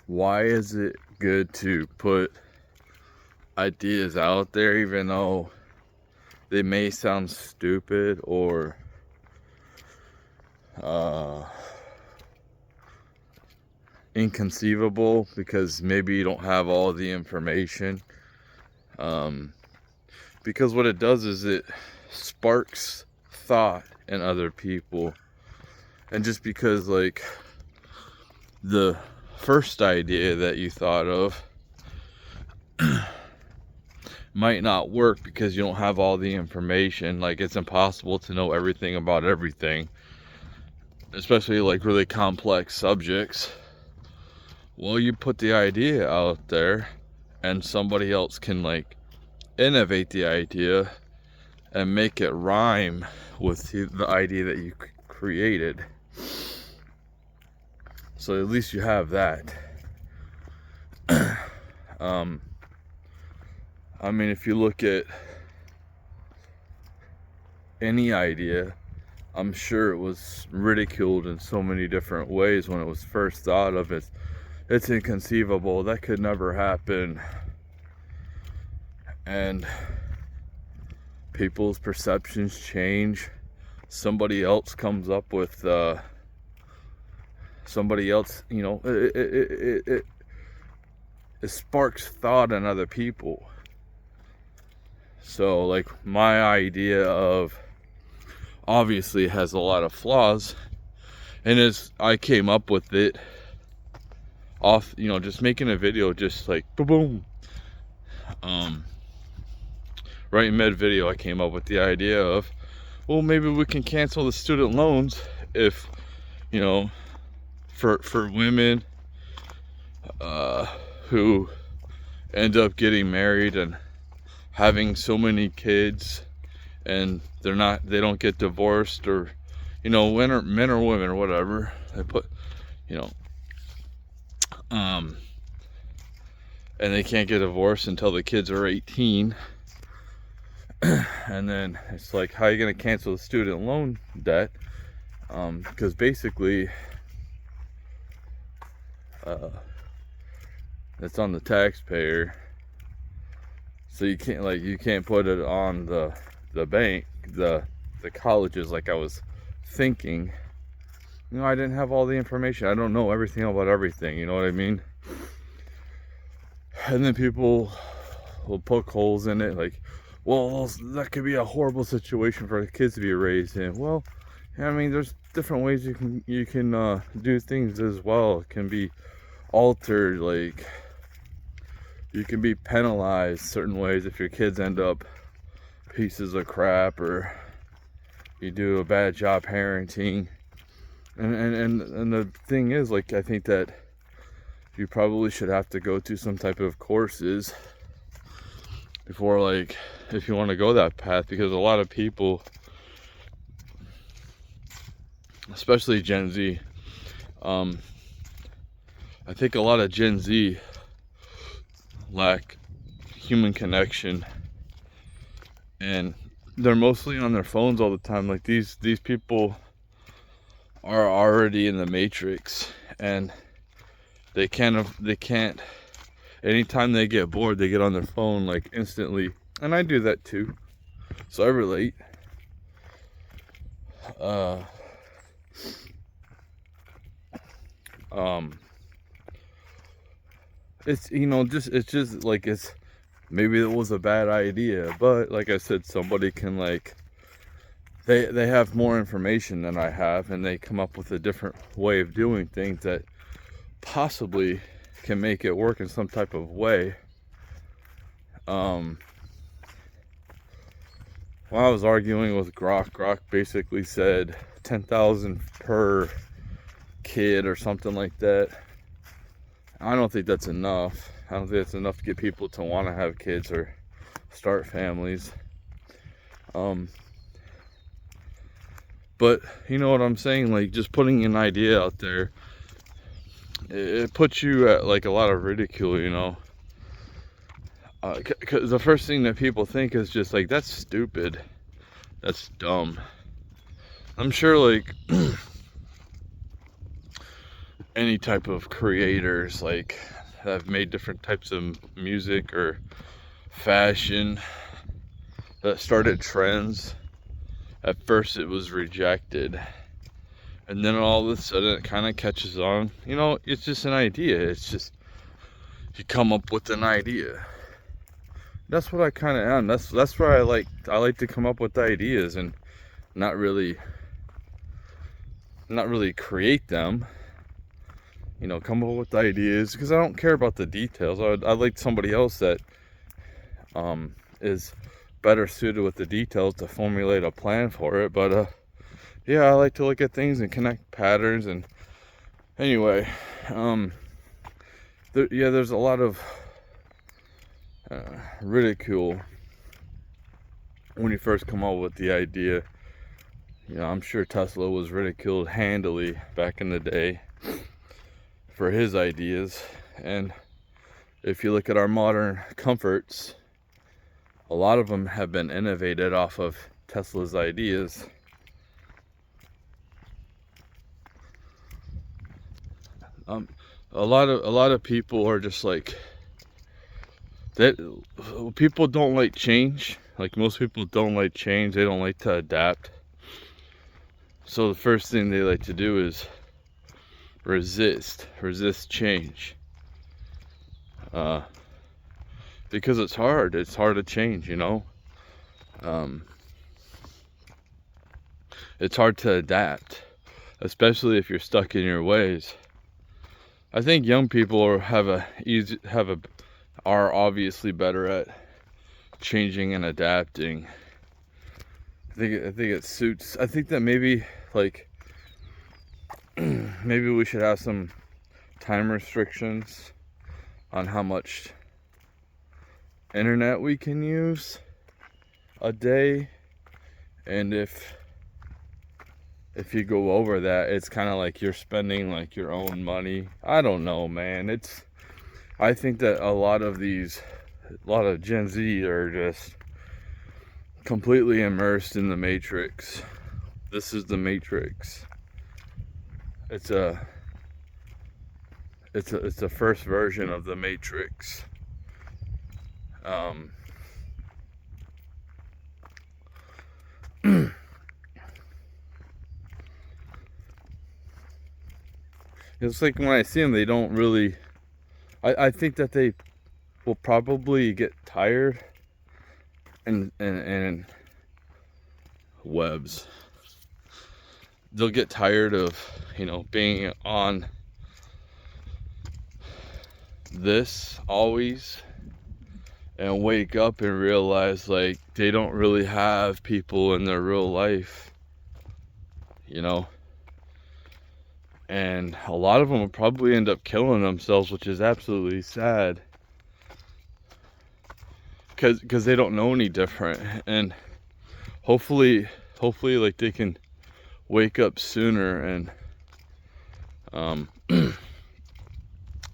why is it good to put ideas out there even though they may sound stupid or inconceivable because maybe you don't have all the information? Because what it does is it sparks thought in other people. And just because like the first idea that you thought of might not work because you don't have all the information, like it's impossible to know everything about everything, especially like really complex subjects. Well, you put the idea out there and somebody else can like innovate the idea and make it rhyme with the idea that you created. So at least you have that. I mean, if you look at any idea, I'm sure it was ridiculed in so many different ways when it was first thought of. It's inconceivable. That could never happen. And people's perceptions change. Somebody else comes up with somebody else, you know, it sparks thought in other people. So like my idea of, obviously has a lot of flaws, and as I came up with it off, you know, just making a video, just like boom, right in mid video, I came up with the idea of, well, maybe we can cancel the student loans if, you know, for women who end up getting married and having so many kids, and they don't get divorced, or, you know, men or women or whatever, they put, you know, and they can't get divorced until the kids are 18. And then it's like, how are you going to cancel the student loan debt? Because basically it's on the taxpayer, so you can't put it on the bank, the colleges, like I was thinking. You know, I didn't have all the information. I don't know everything about everything, you know what I mean? And then people will poke holes in it, like, well, that could be a horrible situation for the kids to be raised in. Well, I mean, there's different ways you can do things as well. It can be altered, like you can be penalized certain ways if your kids end up pieces of crap, or you do a bad job parenting. And the thing is, like, I think that you probably should have to go to some type of courses before, like, if you want to go that path, because a lot of people, especially Gen Z, I think a lot of Gen Z lack human connection, and they're mostly on their phones all the time. Like these people are already in the matrix, and they can't, anytime they get bored, they get on their phone like instantly. And I do that too, so I relate. It's, you know, it's just like, it's, maybe it was a bad idea, but like I said, somebody can, like, they have more information than I have, and they come up with a different way of doing things that possibly can make it work in some type of way. While I was arguing with Grok basically said 10,000 per kid or something like that. I don't think that's enough. I don't think that's enough to get people to want to have kids or start families. But you know what I'm saying? Like, just putting an idea out there, it puts you at like a lot of ridicule, you know. Because the first thing that people think is just like, that's stupid, that's dumb. I'm sure, like, any type of creators like have made different types of music or fashion that started trends. At first it was rejected, and then all of a sudden it kind of catches on. You know, it's just an idea. It's just you come up with an idea. That's what I kind of am. That's where I like to come up with ideas and not really create them. You know, come up with ideas because I don't care about the details. I'd like somebody else that is better suited with the details to formulate a plan for it. But yeah, I like to look at things and connect patterns. And anyway, there's a lot of ridicule when you first come up with the idea. You know, I'm sure Tesla was ridiculed handily back in the day for his ideas. And if you look at our modern comforts, a lot of them have been innovated off of Tesla's ideas. A lot of people are just like that. People don't like change. Like, most people don't like change. They don't like to adapt. So the first thing they like to do is resist change. Because it's hard to change, you know. It's hard to adapt, especially if you're stuck in your ways. I think young people are obviously better at changing and adapting. I think it suits. I think that maybe maybe we should have some time restrictions on how much internet we can use a day, and if you go over that, it's kind of like you're spending like your own money. I don't know, man. I think that a lot of Gen Z are just completely immersed in the Matrix. This is the Matrix. It's a first version of the Matrix. It's like when I see them, they don't really. I think that they will probably get tired and webs. They'll get tired of, you know, being on this always, and wake up and realize like they don't really have people in their real life, you know. And a lot of them will probably end up killing themselves, which is absolutely sad, because they don't know any different. And hopefully like they can wake up sooner and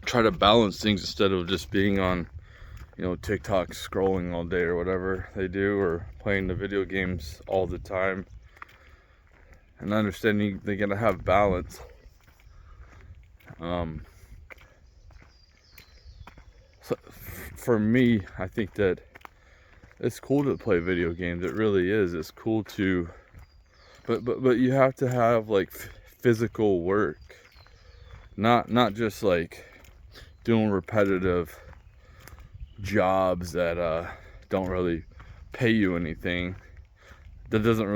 try to balance things instead of just being on, you know, TikTok scrolling all day or whatever they do, or playing the video games all the time. And understanding they gotta have balance. So for me, I think that it's cool to play video games. It really is. It's cool to, but you have to have like physical work, not just like doing repetitive jobs that don't really pay you anything. That doesn't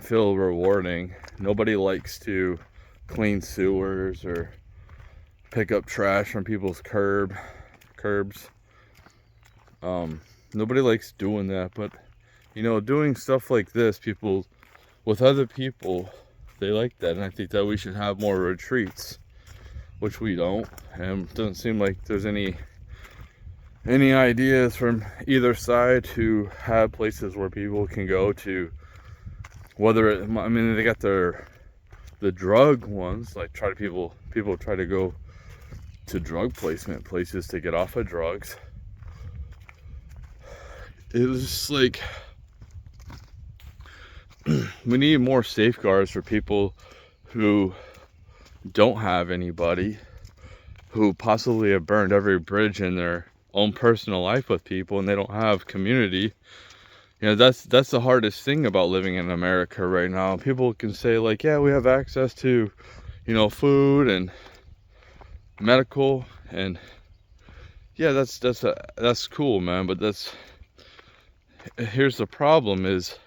feel rewarding. Nobody likes to clean sewers or pick up trash from people's curbs. Nobody likes doing that, but you know, doing stuff like this, people with other people, they like that. And I think that we should have more retreats, which we don't. And it doesn't seem like there's any ideas from either side to have places where people can go to, whether I mean, they got the drug ones, like people try to go to drug placement places to get off of drugs. It was just like, we need more safeguards for people who don't have anybody, who possibly have burned every bridge in their own personal life with people, and they don't have community. You know, that's the hardest thing about living in America right now. People can say like, yeah, we have access to, you know, food and medical, and yeah, that's cool, man. But here's the problem is,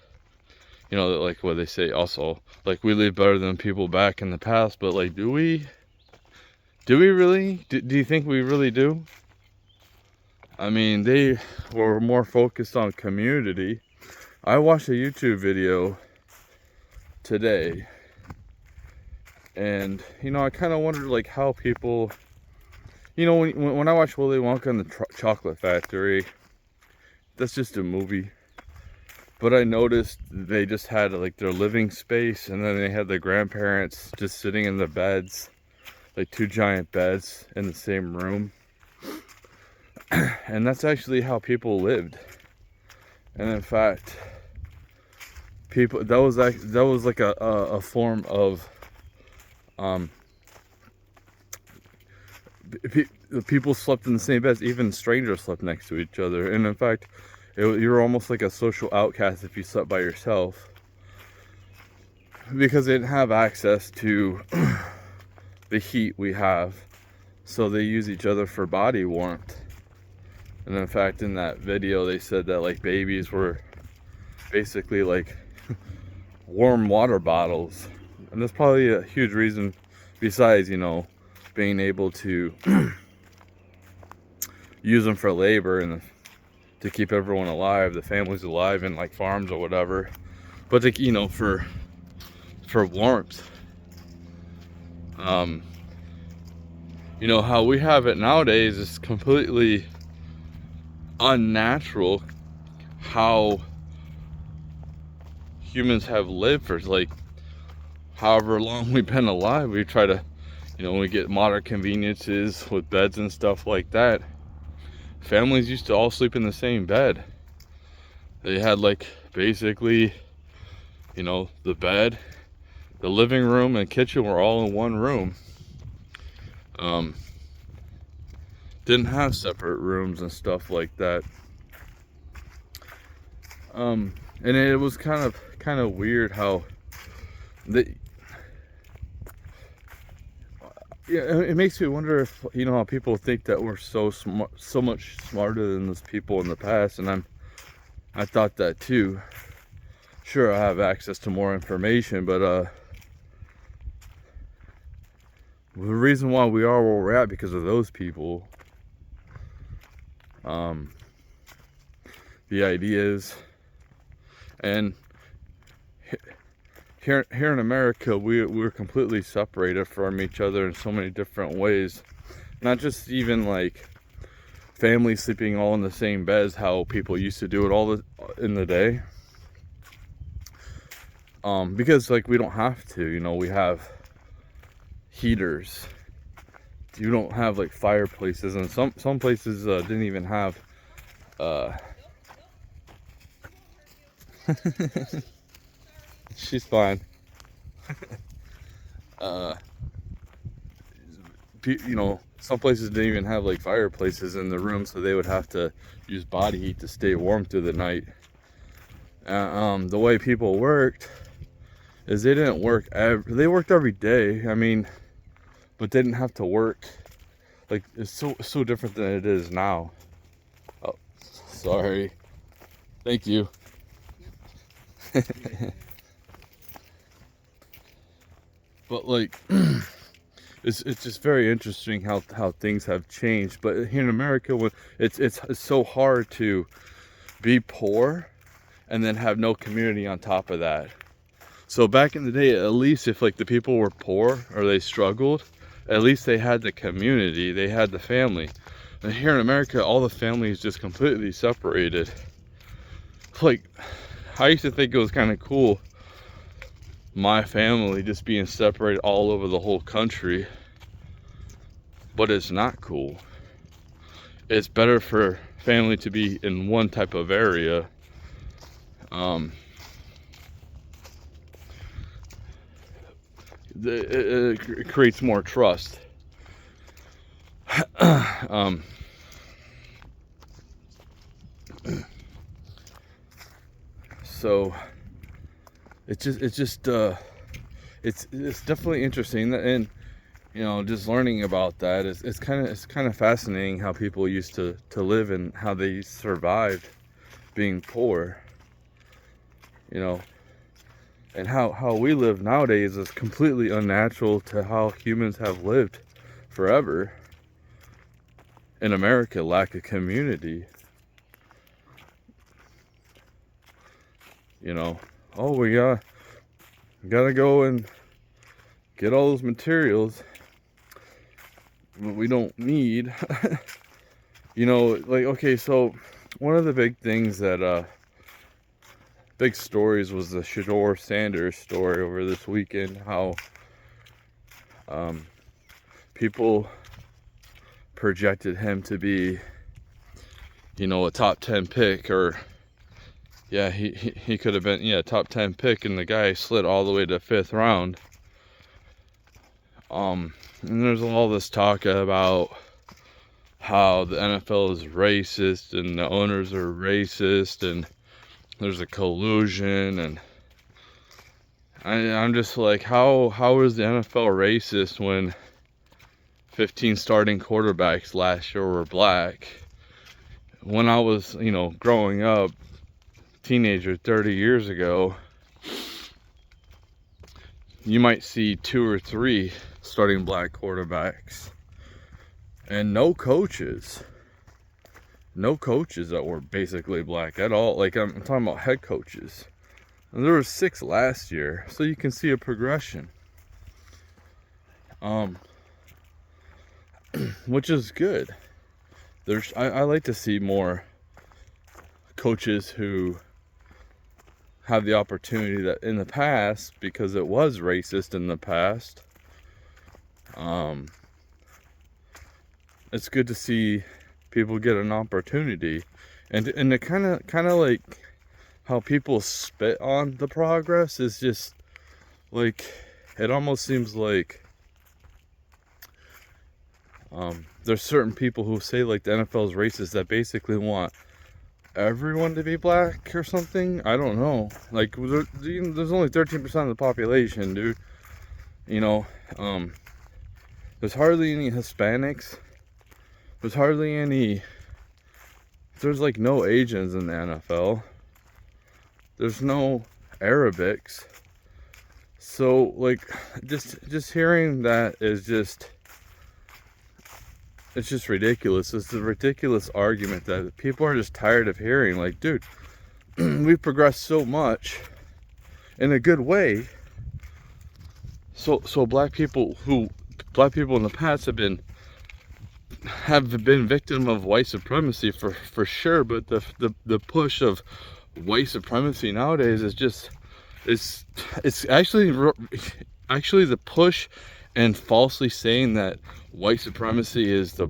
you know, like what they say also, like we live better than people back in the past, but like, do we really? Do you think we really do? I mean, they were more focused on community. I watched a YouTube video today, and you know, I kind of wondered like how people, you know, when I watched Willy Wonka and the Chocolate Factory, that's just a movie. But I noticed they just had like their living space, and then they had the grandparents just sitting in the beds, like 2 giant beds in the same room. And that's actually how people lived. And in fact, people, that was like a form of people slept in the same beds. Even strangers slept next to each other. And in fact, you were almost like a social outcast if you slept by yourself, because they didn't have access to the heat we have, so they use each other for body warmth. And in fact, in that video, they said that like babies were basically like warm water bottles. And that's probably a huge reason, besides, you know, being able to use them for labor and to keep everyone alive, the families alive in like farms or whatever. But to, you know, for warmth. You know, how we have it nowadays is completely unnatural. How humans have lived for like however long we've been alive. We try to, you know, when we get modern conveniences with beds and stuff like that, families used to all sleep in the same bed. They had like basically, you know, the bed, the living room and kitchen were all in one room. Didn't have separate rooms and stuff like that. And it was kind of weird how they, yeah, it makes me wonder if, you know, how people think that we're so smart, so much smarter than those people in the past. And I thought that too. Sure, I have access to more information, but the reason why we are where we're at because of those people. The ideas, and here in America, we're completely separated from each other in so many different ways. Not just even like families sleeping all in the same beds, how people used to do it in the day. Because like we don't have to, you know, we have heaters. You don't have like fireplaces, and some places didn't even have she's fine. You know, some places didn't even have like fireplaces in the room, so they would have to use body heat to stay warm through the night. The way people worked is they didn't work they worked every day. I mean, but they didn't have to work. Like, it's so different than it is now. Oh, sorry. Thank you. But like, it's just very interesting how things have changed. But here in America, when it's so hard to be poor and then have no community on top of that. So back in the day, at least if like the people were poor or they struggled, at least they had the community, they had the family. And here in America, all the family is just completely separated. Like, I used to think it was kind of cool, my family just being separated all over the whole country, but it's not cool. It's better for family to be in one type of area. it creates more trust. So it's definitely interesting, and just learning about that is it's kind of fascinating how people used to live and how they survived being poor, and how we live nowadays is completely unnatural to how humans have lived forever in America. Lack of community, oh, we gotta go and get all those materials we don't need. Like, okay, so one of the big things that big stories was the Shedeur Sanders story over this weekend, how people projected him to be a top 10 pick, or he could have been top 10 pick, and the guy slid all the way to 5th round. And there's all this talk about how the NFL is racist and the owners are racist and there's a collusion, and I'm just like, how is the NFL racist when 15 starting quarterbacks last year were black? When I was, growing up, teenager 30 years ago, you might see 2 or 3 starting black quarterbacks and no coaches that were basically black at all. Like, I'm talking about head coaches, and there were 6 last year, so you can see a progression, which is good. I like to see more coaches who have the opportunity that in the past, because it was racist in the past, it's good to see people get an opportunity, and it kind of like how people spit on the progress is just like, it almost seems like there's certain people who say like the NFL is racist that basically want everyone to be black or something. I don't know. Like, there's only 13% of the population, dude. There's hardly any Hispanics. There's like no Asians in the NFL. There's no Arabics. So like, just hearing that is it's just ridiculous. It's a ridiculous argument that people are just tired of hearing. Like, dude, we've progressed so much in a good way. So black people in the past have been victim of white supremacy for sure, but the push of white supremacy nowadays is just it's actually the push and falsely saying that white supremacy is the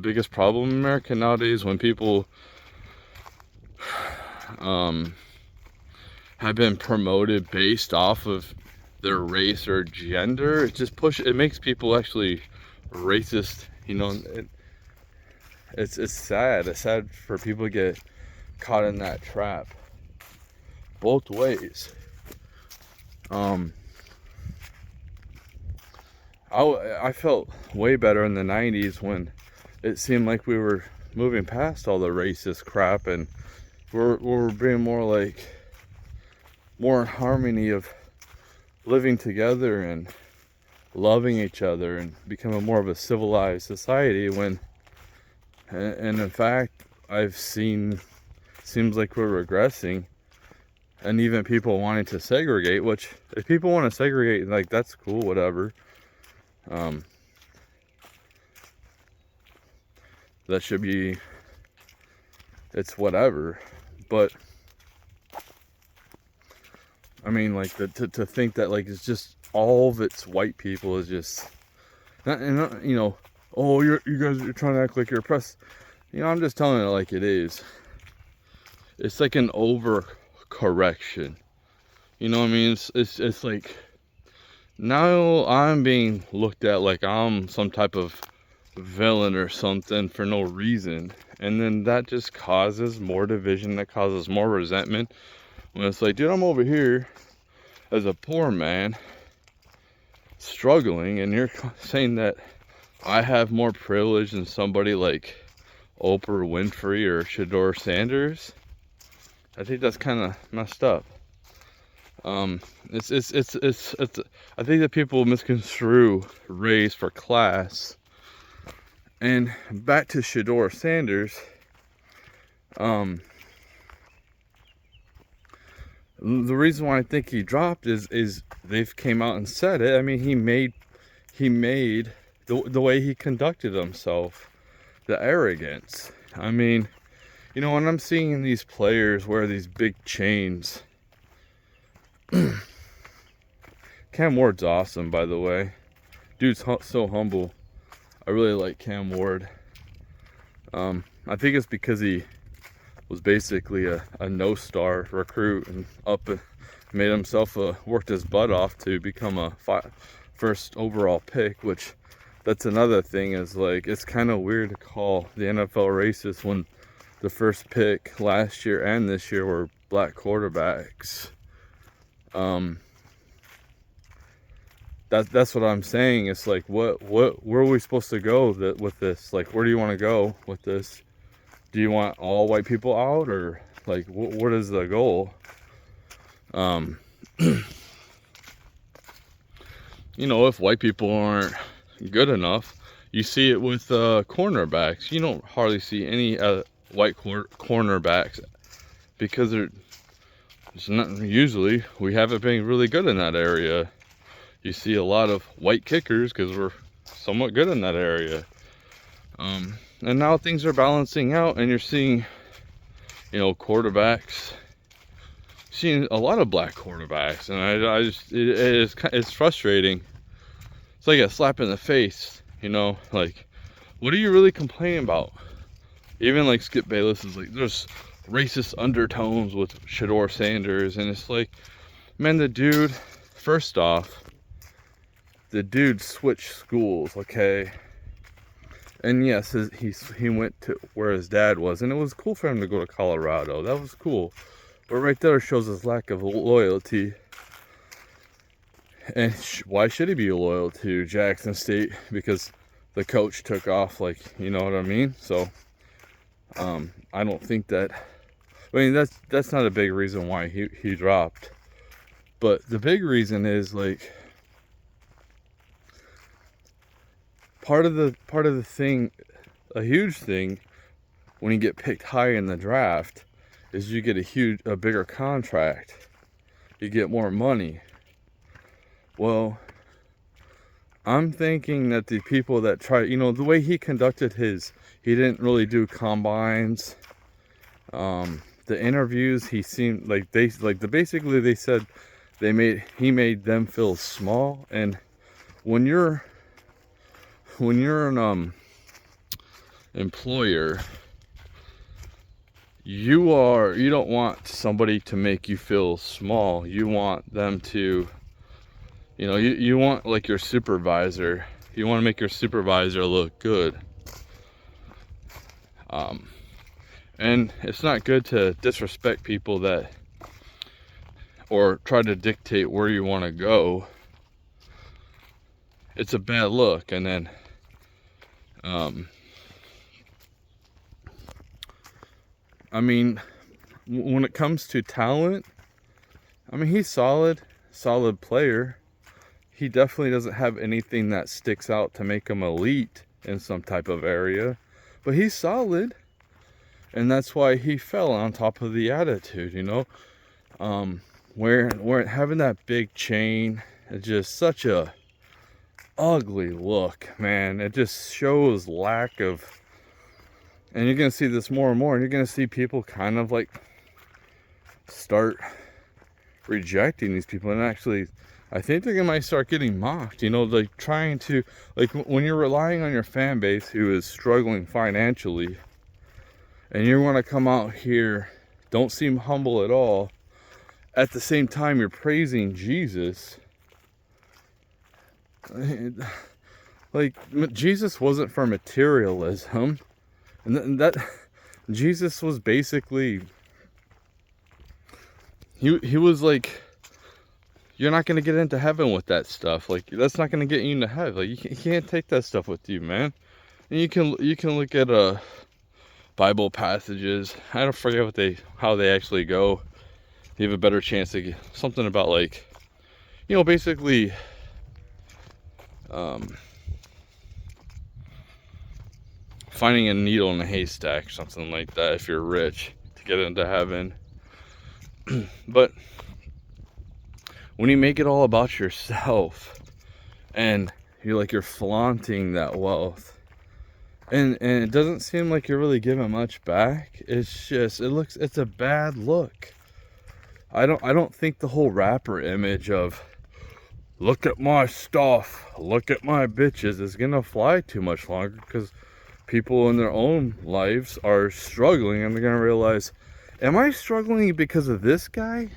biggest problem in America nowadays, when people have been promoted based off of their race or gender. It makes people actually racist. It's sad. It's sad for people to get caught in that trap both ways. I felt way better in the 90s when it seemed like we were moving past all the racist crap, and we're being more in harmony of living together and loving each other and becoming more of a civilized society, and in fact seems like we're regressing, and even people wanting to segregate, which if people want to segregate, like, that's cool, whatever. That should be, it's whatever, but I mean, like, to think that like it's just all of it's white people is just not, oh, you guys are trying to act like you're oppressed. I'm just telling it like it is. It's like an overcorrection. You know what I mean? It's like now I'm being looked at like I'm some type of villain or something for no reason. And then that just causes more division, that causes more resentment. When it's like, dude, I'm over here as a poor man struggling, and you're saying that I have more privilege than somebody like Oprah Winfrey or Shedeur Sanders. I think that's kind of messed up. It's I think that people misconstrue race for class. And back to Shedeur Sanders, the reason why I think he dropped is they've came out and said it. I mean, he made the way he conducted himself, the arrogance. I mean, you know, when I'm seeing these players wear these big chains, Cam Ward's awesome, by the way. Dude's so humble. I really like Cam Ward. I think it's because he was basically a no-star recruit and made himself worked his butt off to become a first overall pick, which that's another thing is like it's kind of weird to call the NFL racist when the first pick last year and this year were black quarterbacks. That's what I'm saying. It's like where are we supposed to go with this? Like, where do you want to go with this? Do you want all white people out, or like what is the goal? You know, if white people aren't good enough, you see it with cornerbacks. You don't hardly see any white cornerbacks because it's not usually we haven't been really good in that area. You see a lot of white kickers because we're somewhat good in that area. And now things are balancing out, and you're seeing, you know, quarterbacks. Seeing a lot of black quarterbacks, and I just it's frustrating. It's like a slap in the face, you know. Like, what are you really complaining about? Even like Skip Bayless is like, there's racist undertones with Shedeur Sanders, and it's like, man, the dude. First off, the dude switched schools, okay? And yes, he went to where his dad was, and it was cool for him to go to Colorado. That was cool. But right there shows his lack of loyalty. And why should he be loyal to Jackson State? Because the coach took off, like, you know what I mean? So, I don't think that... I mean, that's not a big reason why he dropped. But the big reason is, like... Part of the thing, a huge thing, when you get picked high in the draft, is you get a bigger contract. You get more money. Well, I'm thinking that the people that try, you know, the way he conducted he didn't really do combines. The interviews, he seemed like basically they said he made them feel small. And when you're an employer, you don't want somebody to make you feel small. You want them to, you know, you want like your supervisor. You want to make your supervisor look good. And it's not good to disrespect people or try to dictate where you want to go. It's a bad look. And then I mean, when it comes to talent, I mean, he's solid player. He definitely doesn't have anything that sticks out to make him elite in some type of area, but he's solid, and that's why he fell on top of the attitude, you know. Where having that big chain is just such a ugly look, man. It just shows lack of, and you're gonna see this more and more, and you're gonna see people kind of like start rejecting these people, and actually I think they might start getting mocked, you know, like trying to, like when you're relying on your fan base who is struggling financially, and you want to come out here, don't seem humble at all, at the same time you're praising Jesus. Like, Jesus wasn't for materialism, and that Jesus was basically, he was like, you're not going to get into heaven with that stuff. Like, that's not going to get you into heaven. Like, you can't take that stuff with you, man. And you can look at Bible passages. I don't forget how they actually go. You have a better chance to get something about, like, basically finding a needle in a haystack, something like that, if you're rich, to get into heaven. But when you make it all about yourself and you're flaunting that wealth, and it doesn't seem like you're really giving much back, it's a bad look. I don't think the whole rapper image of look at my stuff, look at my bitches is gonna fly too much longer, because people in their own lives are struggling, and they're gonna realize, am I struggling because of this guy?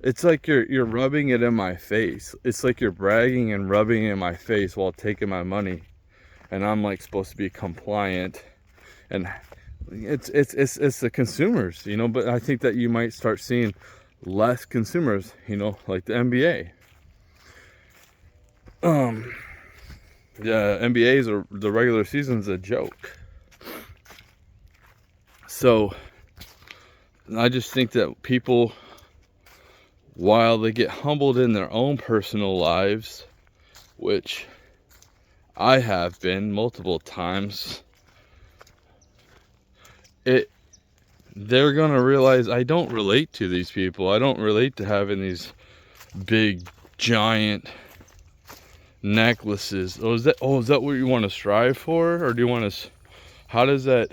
It's like you're rubbing it in my face. It's like you're bragging and rubbing it in my face while taking my money, and I'm like supposed to be compliant. And it's the consumers, but I think that you might start seeing less consumers, like the NBA. Yeah, the regular season's a joke. So I just think that people, while they get humbled in their own personal lives, which I have been multiple times, they're gonna realize I don't relate to these people. I don't relate to having these big giant necklaces. Is that what you want to strive for? Or do you want to, how does that,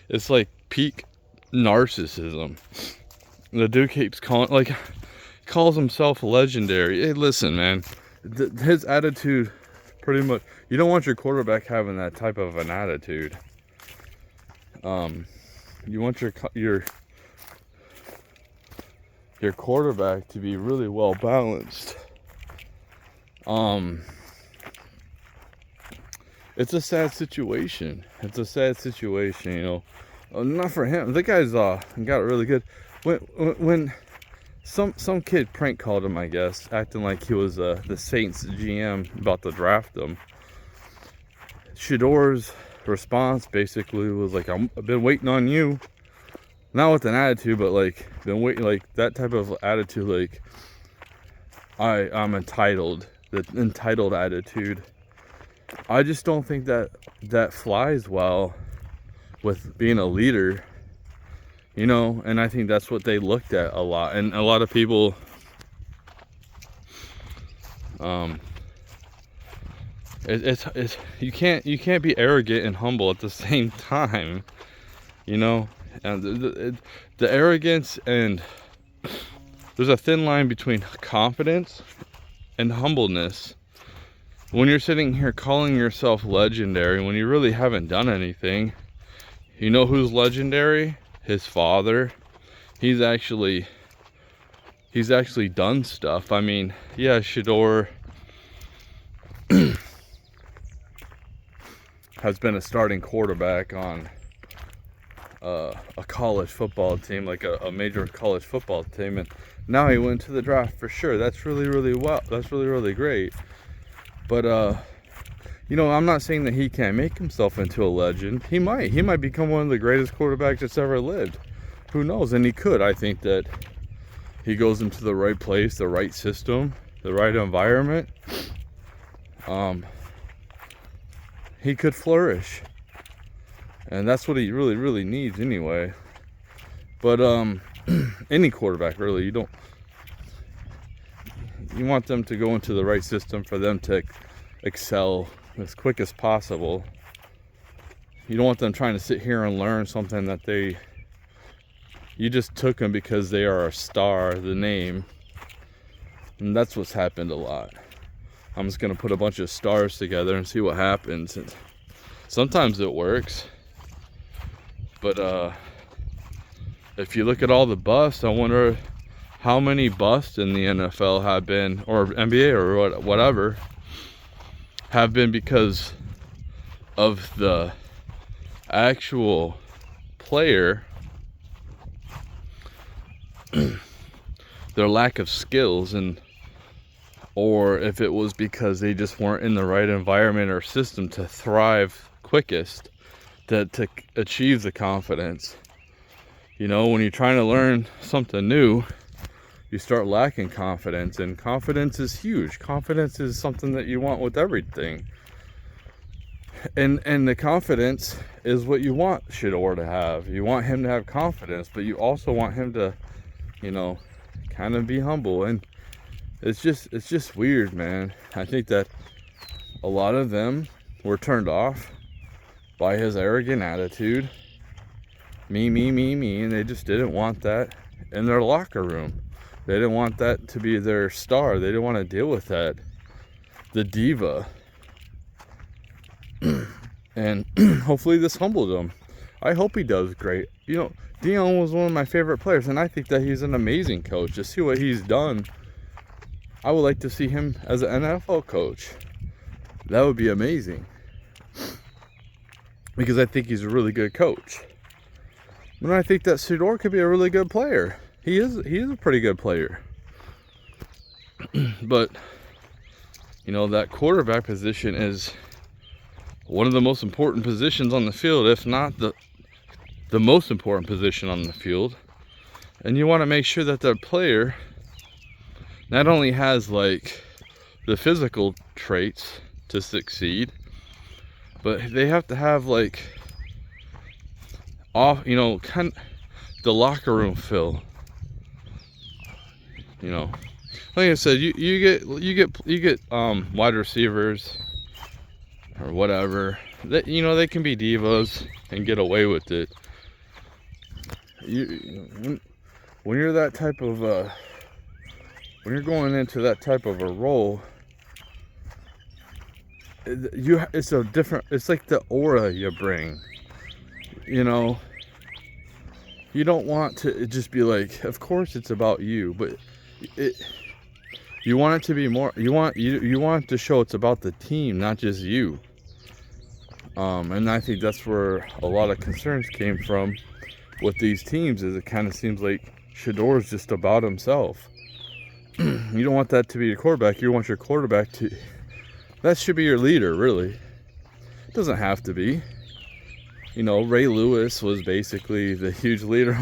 it's like peak narcissism. The dude keeps calls himself legendary. Hey, listen, man, his attitude, pretty much, you don't want your quarterback having that type of an attitude. You want your quarterback to be really well balanced. It's a sad situation. Not for him. The guy's got it really good. When some kid prank called him, I guess, acting like he was the Saints GM about to draft him. Shedeur's response basically was like, I've been waiting on you. Not with an attitude, but like been waiting, like that type of attitude, like I'm entitled. The entitled attitude. I just don't think that flies well with being a leader, and I think that's what they looked at a lot. And a lot of people it's you can't be arrogant and humble at the same time, and the arrogance, and there's a thin line between confidence and humbleness. When you're sitting here calling yourself legendary when you really haven't done anything, who's legendary? His father. He's actually done stuff. I mean, yeah, Shedeur has been a starting quarterback on a college football team, like a major college football team, and now he went to the draft for sure. That's really, really well. That's really, really great. But I'm not saying that he can't make himself into a legend. He might become one of the greatest quarterbacks that's ever lived. Who knows? And he could. I think that he goes into the right place, the right system, the right environment. He could flourish. And that's what he really, really needs anyway. But any quarterback, really, you want them to go into the right system for them to excel as quick as possible. You don't want them trying to sit here and learn something that you just took them because they are a star, the name. And that's what's happened a lot. I'm just gonna put a bunch of stars together and see what happens. And sometimes it works, but if you look at all the busts, I wonder how many busts in the NFL have been, or NBA or whatever, have been because of the actual player, their lack of skills, and or if it was because they just weren't in the right environment or system to thrive quickest, to achieve the confidence. You know, when you're trying to learn something new, you start lacking confidence, and confidence is huge. Confidence is something that you want with everything. And the confidence is what you want Shedeur to have. You want him to have confidence, but you also want him to, you know, kind of be humble. And it's just weird, man. I think that a lot of them were turned off by his arrogant attitude. Me, and they just didn't want that in their locker room. They didn't want that to be their star. They didn't want to deal with that. The diva. And hopefully this humbled him. I hope he does great. You know, Dion was one of my favorite players, and I think that he's an amazing coach. To see what he's done, I would like to see him as an NFL coach. That would be amazing. Because I think he's a really good coach. And I think that Shedeur could be a really good player. He is a pretty good player. But, you know, that quarterback position is one of the most important positions on the field, if not the most important position on the field. And you want to make sure that the player not only has like the physical traits to succeed, but they have to have like you know, kind of the locker room feel. You know, like I said, you get wide receivers or whatever that, you know, they can be divas and get away with it. When you're that type of when you're going into that type of a role, it's a different, it's like the aura you bring. You know, you don't want to just be like, of course it's about you, but you want it to be more, you want to show it's about the team, not just you. And I think that's where a lot of concerns came from with these teams, is it kind of seems like Shedeur's just about himself. You don't want that to be your quarterback. You want your quarterback to, that should be your leader, really. It doesn't have to be. You know, Ray Lewis was basically the huge leader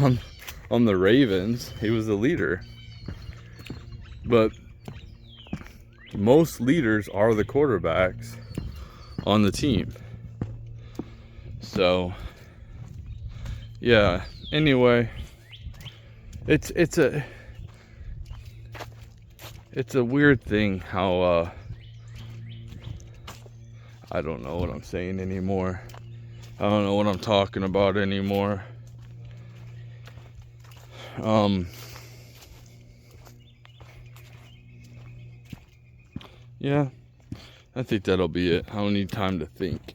on the Ravens. He was the leader. But most leaders are the quarterbacks on the team. So, yeah. Anyway, it's a weird thing how I don't know what I'm saying anymore. I don't know what I'm talking about anymore. Yeah, I think that'll be it. I don't need time to think.